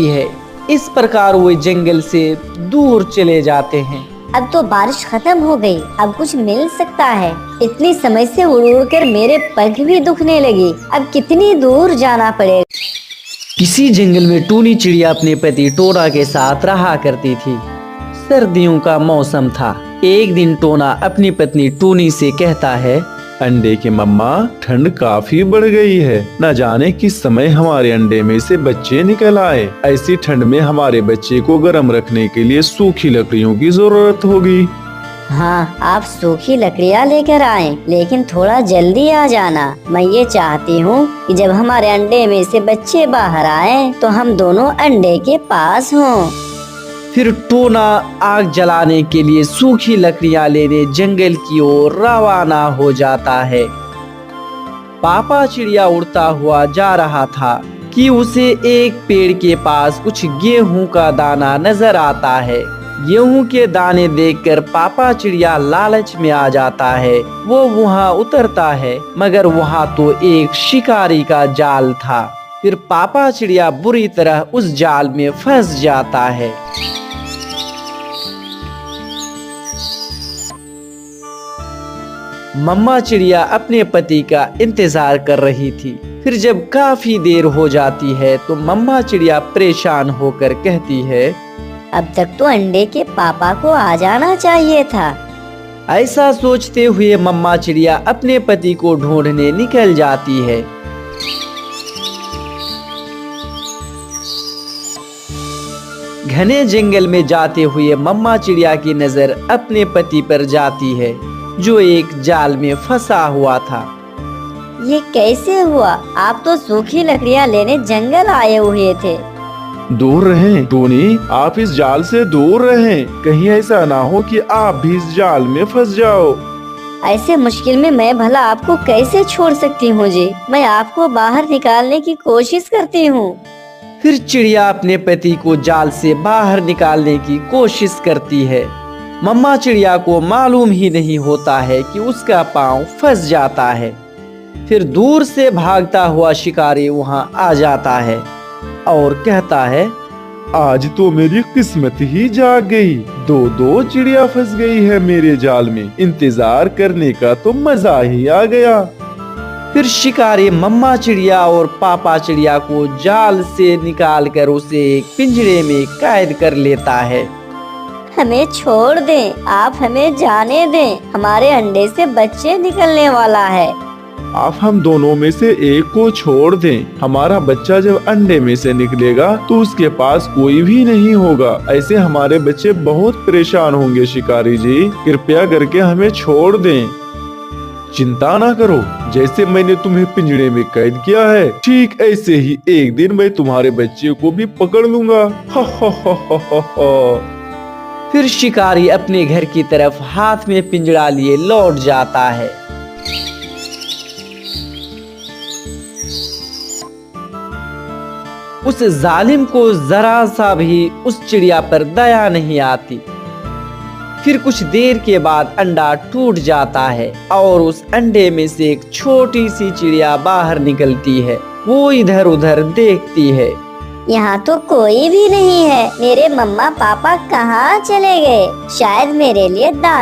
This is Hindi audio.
है। इस प्रकार वो जंगल से दूर चले जाते हैं। अब तो बारिश खत्म हो गई, अब कुछ मिल सकता है। इतनी समय से उड़ उड़ कर मेरे पग भी दुखने लगी, अब कितनी दूर जाना पड़ेगा। किसी जंगल में टूनी चिड़िया अपने पति टोना के साथ रहा करती थी। सर्दियों का मौसम था। एक दिन टोना अपनी पत्नी टूनी से कहता है, अंडे की मम्मा, ठंड काफी बढ़ गई है। न जाने किस समय हमारे अंडे में से बच्चे निकल आए। ऐसी ठंड में हमारे बच्चे को गर्म रखने के लिए सूखी लकड़ियों की जरूरत होगी। हाँ, आप सूखी लकड़ियाँ लेकर आए, लेकिन थोड़ा जल्दी आ जाना। मैं ये चाहती हूँ कि जब हमारे अंडे में से बच्चे बाहर आए तो हम दोनों अंडे के पास हों। फिर टोना आग जलाने के लिए सूखी लकड़ियां लेने जंगल की ओर रवाना हो जाता है। पापा चिड़िया उड़ता हुआ जा रहा था कि उसे एक पेड़ के पास कुछ गेहूं का दाना नजर आता है। गेहूं के दाने देखकर पापा चिड़िया लालच में आ जाता है। वो वहां उतरता है, मगर वहां तो एक शिकारी का जाल था। फिर पापा चिड़िया बुरी तरह उस जाल में फंस जाता है। मम्मा चिड़िया अपने पति का इंतजार कर रही थी। फिर जब काफी देर हो जाती है तो मम्मा चिड़िया परेशान होकर कहती है, अब तक तो अंडे के पापा को आ जाना चाहिए था। ऐसा सोचते हुए मम्मा चिड़िया अपने पति को ढूंढने निकल जाती है। घने जंगल में जाते हुए मम्मा चिड़िया की नजर अपने पति पर जाती है, जो एक जाल में फंसा हुआ था। ये कैसे हुआ? आप तो सूखी लकड़ियाँ लेने जंगल आए हुए थे। दूर रहें टोनी, आप इस जाल से दूर रहें। कहीं ऐसा ना हो कि आप भी इस जाल में फंस जाओ। ऐसे मुश्किल में मैं भला आपको कैसे छोड़ सकती हूँ जी? मैं आपको बाहर निकालने की कोशिश करती हूँ। फिर चिड़िया अपने पति को जाल से बाहर निकालने की कोशिश करती है। मम्मा चिड़िया को मालूम ही नहीं होता है कि उसका पाँव फंस जाता है। फिर दूर से भागता हुआ शिकारी वहां आ जाता है और कहता है, आज तो मेरी किस्मत ही जाग गई। दो चिड़िया फंस गई है मेरे जाल में। इंतजार करने का तो मजा ही आ गया। फिर शिकारी मम्मा चिड़िया और पापा चिड़िया को जाल से निकालकर उसे एक पिंजरे में कैद कर लेता है। हमें छोड़ दें, आप हमें जाने दें। हमारे अंडे से बच्चे निकलने वाला है। आप हम दोनों में से एक को छोड़ दें। हमारा बच्चा जब अंडे में से निकलेगा तो उसके पास कोई भी नहीं होगा। ऐसे हमारे बच्चे बहुत परेशान होंगे। शिकारी जी, कृपया करके हमें छोड़ दें। चिंता ना करो, जैसे मैंने तुम्हें पिंजरे में कैद किया है, ठीक ऐसे ही एक दिन मैं तुम्हारे बच्चे को भी पकड़ लूंगा। फिर शिकारी अपने घर की तरफ हाथ में पिंजरा लिए लौट जाता है। उस जालिम को जरा सा भी उस चिड़िया पर दया नहीं आती। फिर कुछ देर के बाद अंडा टूट जाता है और उस अंडे में से एक छोटी सी चिड़िया बाहर निकलती है। वो इधर उधर देखती है। यहाँ तो कोई भी नहीं है। मेरे मम्मा पापा कहाँ चले गए? शायद मेरे लिए दाना